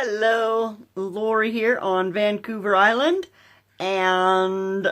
Hello, Lorrie here on Vancouver Island, and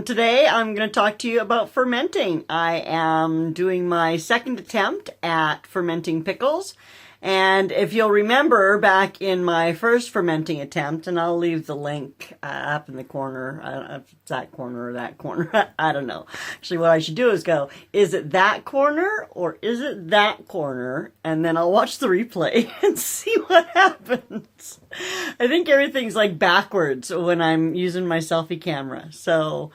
today I'm going to talk to you about fermenting. I am doing my second attempt at fermenting pickles, and if you'll remember back in my first fermenting attempt, and I'll leave the link up in the corner, I don't know if it's that corner or that corner, I don't know. Actually, what I should do is go, is it that corner or is it that corner? And then I'll watch the replay and see what happens. I think everything's like backwards when I'm using my selfie camera. So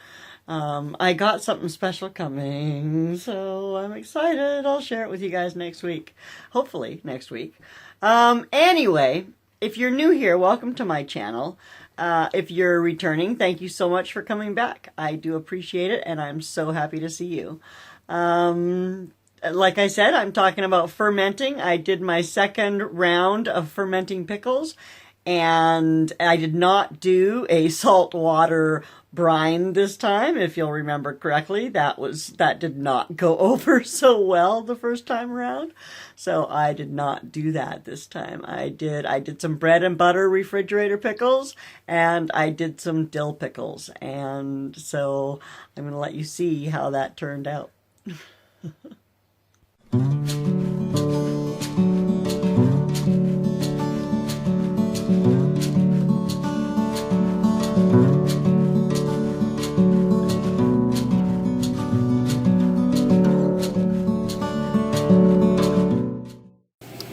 I got something special coming, so I'm excited. I'll share it with you guys next week. Hopefully next week. Anyway, if you're new here, welcome to my channel. If you're returning, thank you so much for coming back. I do appreciate it, and I'm so happy to see you. Like I said, I'm talking about fermenting. I did my second round of fermenting pickles, and I did not do a salt water brine this time. If you'll remember correctly, that did not go over so well the first time around. So I did not do that this time. I did some bread and butter refrigerator pickles, and I did some dill pickles. And so I'm going to let you see how that turned out.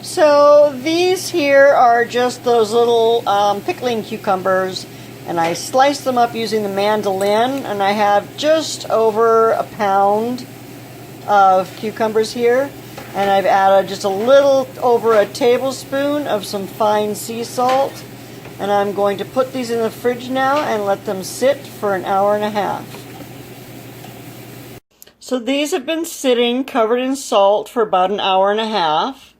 So these here are just those little pickling cucumbers, and I sliced them up using the mandolin, and I have just over a pound of cucumbers here, and I've added just a little over a tablespoon of some fine sea salt, and I'm going to put these in the fridge now and let them sit for an hour and a half. So these have been sitting covered in salt for about an hour and a half.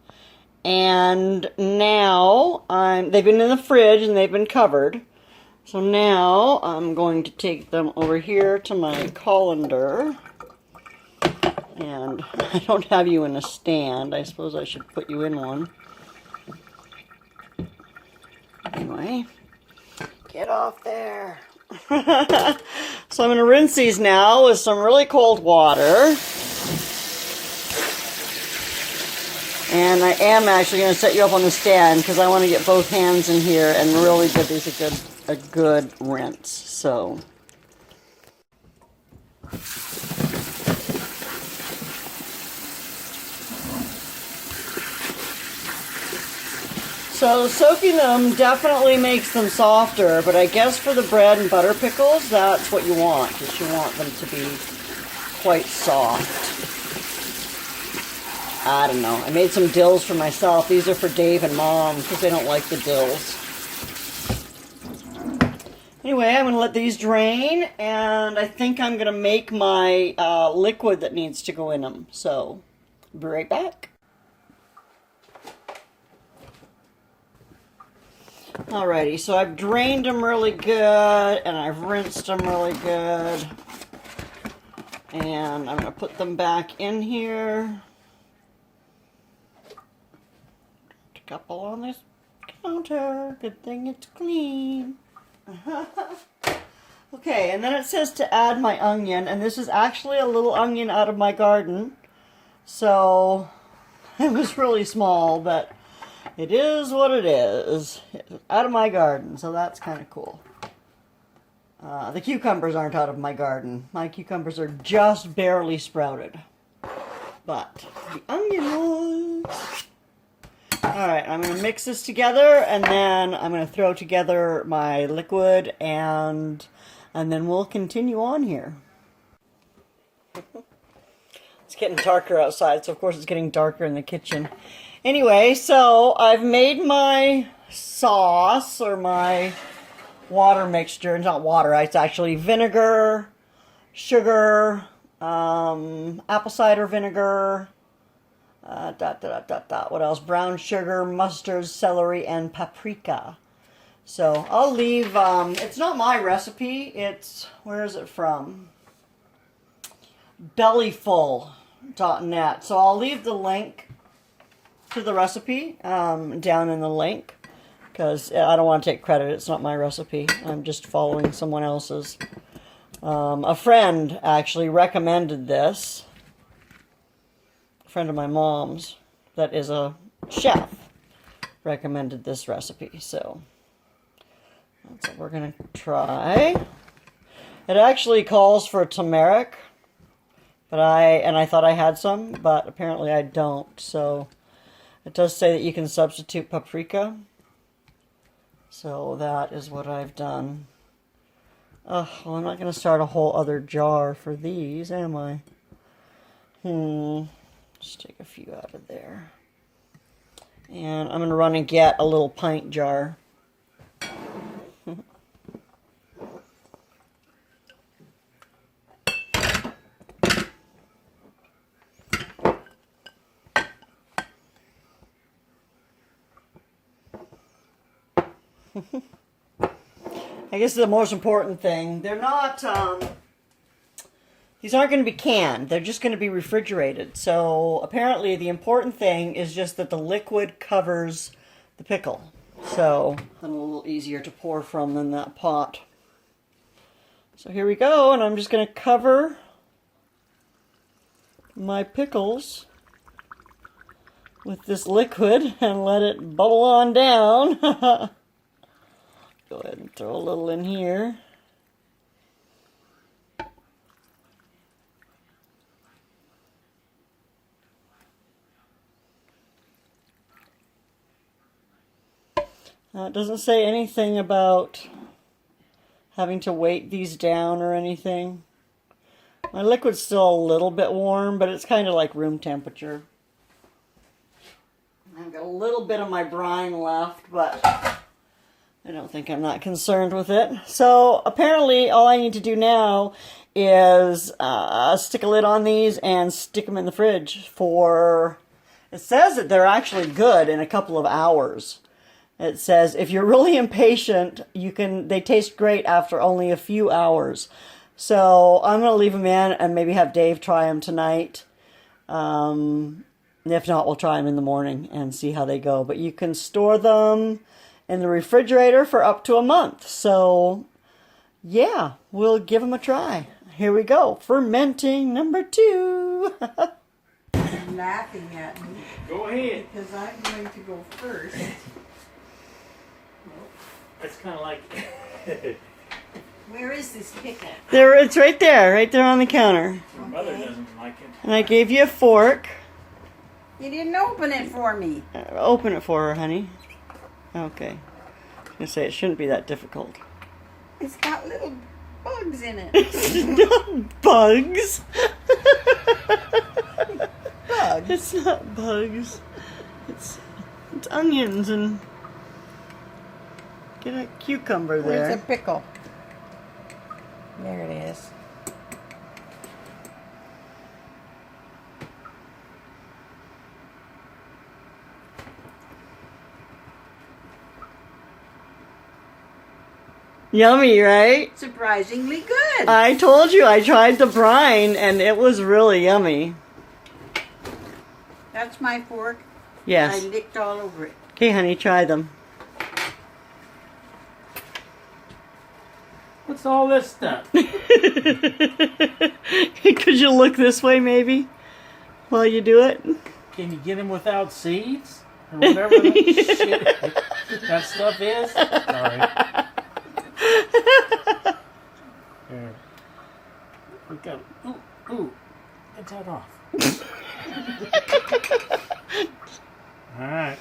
And now they've been in the fridge and they've been covered. So now I'm going to take them over here to my colander. And I don't have you in a stand. I suppose I should put you in one. Anyway, get off there. So I'm going to rinse these now with some really cold water. And I am actually going to set you up on the stand because I want to get both hands in here and really give these a good rinse. So soaking them definitely makes them softer, but I guess for the bread and butter pickles, that's what you want, is you want them to be quite soft. I don't know. I made some dills for myself. These are for Dave and Mom because they don't like the dills. Anyway, I'm going to let these drain, and I think I'm going to make my liquid that needs to go in them. So, I'll be right back. Alrighty, so I've drained them really good, and I've rinsed them really good. And I'm going to put them back in here. Couple on this counter. Good thing it's clean. Okay, and then it says to add my onion, and this is actually a little onion out of my garden. So it was really small, but it is what it is. It's out of my garden, so that's kind of cool. The cucumbers aren't out of my garden. My cucumbers are just barely sprouted. But the onion was. Alright, I'm going to mix this together, and then I'm going to throw together my liquid, and then we'll continue on here. It's getting darker outside, so of course it's getting darker in the kitchen. Anyway, so I've made my sauce, or my water mixture. It's not water, it's actually vinegar, sugar, apple cider vinegar, what else? Brown sugar, mustard, celery, and paprika. So I'll leave, it's not my recipe, it's, where is it from? Bellyful.net. So I'll leave the link to the recipe down in the link. because I don't want to take credit. It's not my recipe. I'm just following someone else's. A friend actually recommended this. A friend of my mom's that is a chef recommended this recipe, so that's what we're going to try. It actually calls for turmeric, but I thought I had some, but apparently I don't, so it does say that you can substitute paprika. So that is what I've done. Well, I'm not going to start a whole other jar for these, am I? Just take a few out of there. And I'm going to run and get a little pint jar. I guess the most important thing, they're not, these aren't going to be canned. They're just going to be refrigerated. So apparently the important thing is just that the liquid covers the pickle. So a little easier to pour from than that pot. So here we go, and I'm just going to cover my pickles with this liquid and let it bubble on down. Go ahead and throw a little in here. It doesn't say anything about having to weight these down or anything. My liquid's still a little bit warm, but it's kind of like room temperature. I've got a little bit of my brine left, but I don't think I'm not concerned with it. So apparently all I need to do now is stick a lid on these and stick them in the fridge for, it says that they're actually good in a couple of hours. It says if you're really impatient, they taste great after only a few hours. So I'm going to leave them in and maybe have Dave try them tonight. If not, we'll try them in the morning and see how they go. But you can store them in the refrigerator for up to a month. So, yeah, we'll give them a try. Here we go. Fermenting number 2. You're laughing at me. Go ahead. Because I'm going to go first. It's kind of like... Where is this pickle? It's right there on the counter. Your mother doesn't like it. And I gave you a fork. You didn't open it for me. Open it for her, honey. Okay. I was going to say, it shouldn't be that difficult. It's got little bugs in it. It's not bugs. Bugs? It's not bugs. It's onions and... Get a cucumber there. Where's the pickle? There it is. Yummy, right? Surprisingly good. I told you, I tried the brine and it was really yummy. That's my fork. Yes. I licked all over it. Okay, honey, try them. What's all this stuff? Could you look this way, maybe, while you do it? Can you get them without seeds? Or whatever that shit that stuff is? Sorry. Here. We got... Ooh. Get that off. Alright.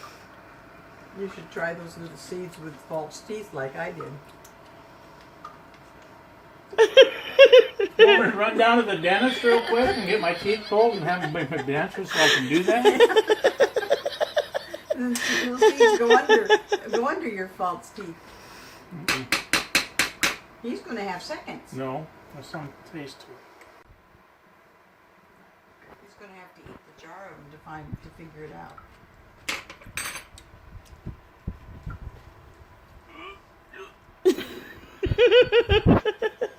You should try those little seeds with false teeth like I did. I'm going to run down to the dentist real quick and get my teeth pulled and have them make my dentist so I can do that. And little seeds go under your false teeth. He's going to have seconds. No, there's some taste to it. He's going to have to eat the jar of them to figure it out.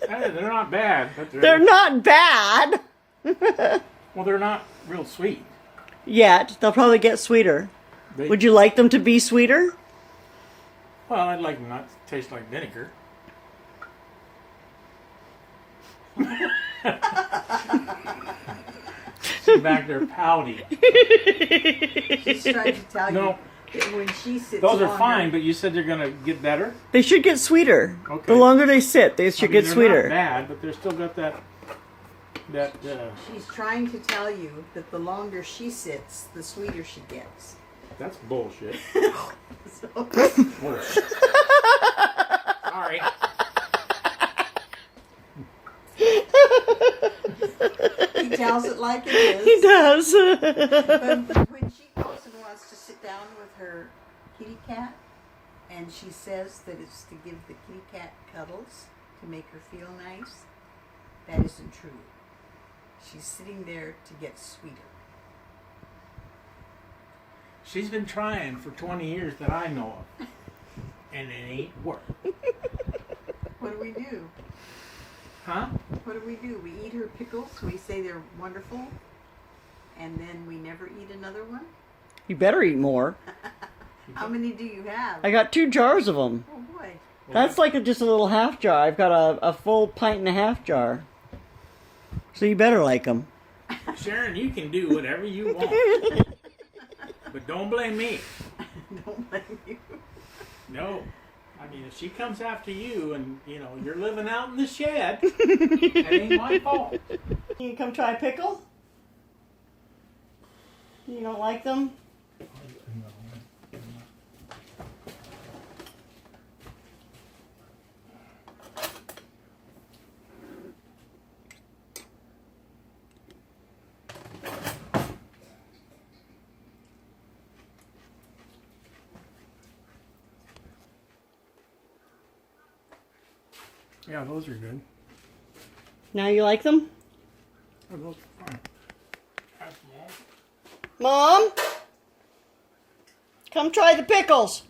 Hey, they're not bad, but They're not bad. well, they're not real sweet. Yet. They'll probably get sweeter. Would you like them to be sweeter? Well, I'd like them not to taste like vinegar. She's back there pouty. She's trying to tell No. you that when she sits Those are longer- fine, but you said they're going to get better? They should get sweeter. Okay. The longer they sit, they should get they're sweeter. not bad, but they're still got that... She's trying to tell you that the longer she sits, the sweeter she gets. That's bullshit. So, Bullshit. Sorry. he tells it like it is. He does. But when she goes and wants to sit down with her kitty cat, and she says that it's to give the kitty cat cuddles to make her feel nice, that isn't true. She's sitting there to get sweeter. She's been trying for 20 years that I know of. And it ain't worked. What do we do? Huh? What do we do? We eat her pickles, we say they're wonderful, and then we never eat another one? You better eat more. How many do you have? I got 2 jars of them. Oh boy. That's like just a little half jar. I've got a full pint and a half jar. So you better like them. Sharon, you can do whatever you want. But don't blame me. Don't blame you. No. I mean, if she comes after you and, you know, you're living out in the shed, that ain't my fault. You come try a pickle? You don't like them? Yeah, those are good. Now you like them? Oh, those are fine. That's small. Mom? Come try the pickles.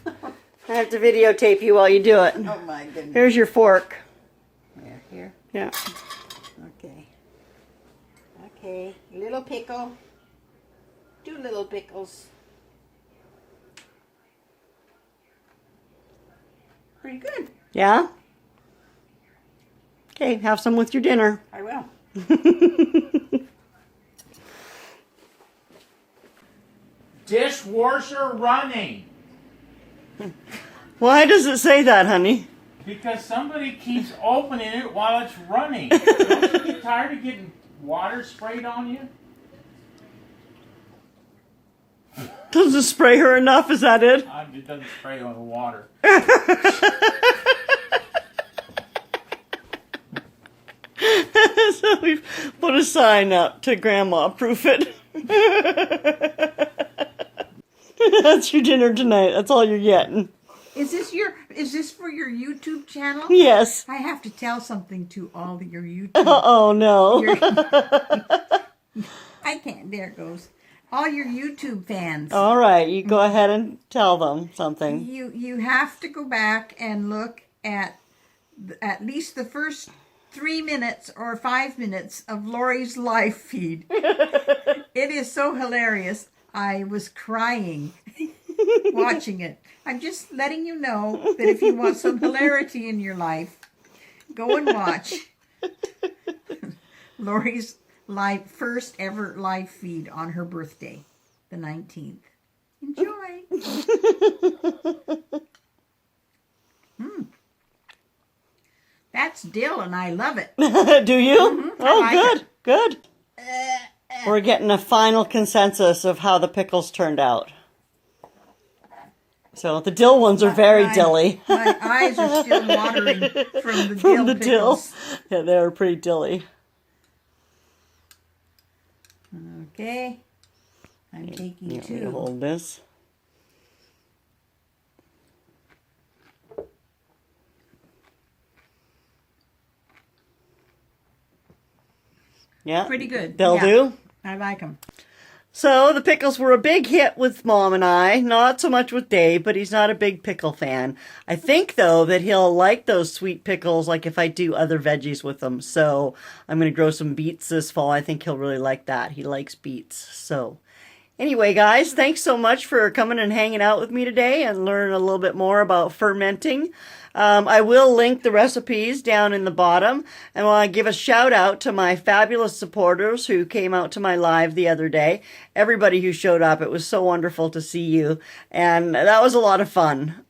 I have to videotape you while you do it. Oh my goodness. Here's your fork. Here. Yeah. Okay. Okay. Little pickle. 2 little pickles. Pretty good. Yeah? Okay, have some with your dinner. I will. Dishwasher running. Why does it say that, honey? Because somebody keeps opening it while it's running. Don't you get tired of getting water sprayed on you? Doesn't spray her enough, is that it? It doesn't spray on the water. So we've put a sign up to Grandma, proof it. That's your dinner tonight. That's all you're getting. Is this for your YouTube channel? Yes. I have to tell something to all your YouTube. Oh, no. I can't. There it goes. All your YouTube fans. All right, you go ahead and tell them something. You have to go back and look at least the first 3 minutes or 5 minutes of Lorrie's live feed. It is so hilarious. I was crying watching it. I'm just letting you know that if you want some hilarity in your life, go and watch Lorrie's first ever live feed on her birthday, the 19th. Enjoy. That's dill and I love it. Do you? Mm-hmm. I Oh, like good, it. good. We're getting a final consensus of how the pickles turned out. So the dill ones are very dilly. My eyes are still watering from the From dill the pickles. dill. Yeah, they were pretty dilly. Okay. I'm taking You want me to 2. hold this? Yeah. Pretty good. They'll Yeah. do. I like them. So the pickles were a big hit with Mom and I. Not so much with Dave, but he's not a big pickle fan. I think, though, that he'll like those sweet pickles, like if I do other veggies with them. So I'm going to grow some beets this fall. I think he'll really like that. He likes beets. So Anyway, guys, thanks so much for coming and hanging out with me today and learn a little bit more about fermenting. I will link the recipes down in the bottom, and I want to give a shout out to my fabulous supporters who came out to my live the other day. Everybody who showed up, it was so wonderful to see you, and that was a lot of fun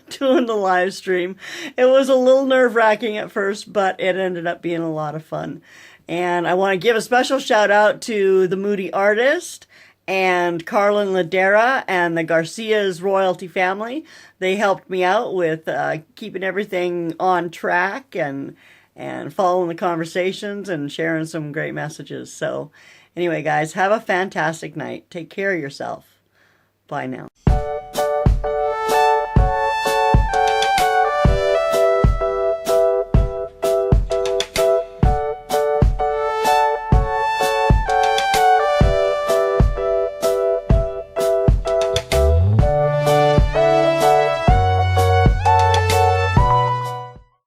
doing the live stream. It was a little nerve-wracking at first, but it ended up being a lot of fun. And I want to give a special shout out to the Moody Artist and Carlin Ladera and the Garcia's royalty family. They helped me out with keeping everything on track and following the conversations and sharing some great messages. So anyway, guys, have a fantastic night. Take care of yourself. Bye now.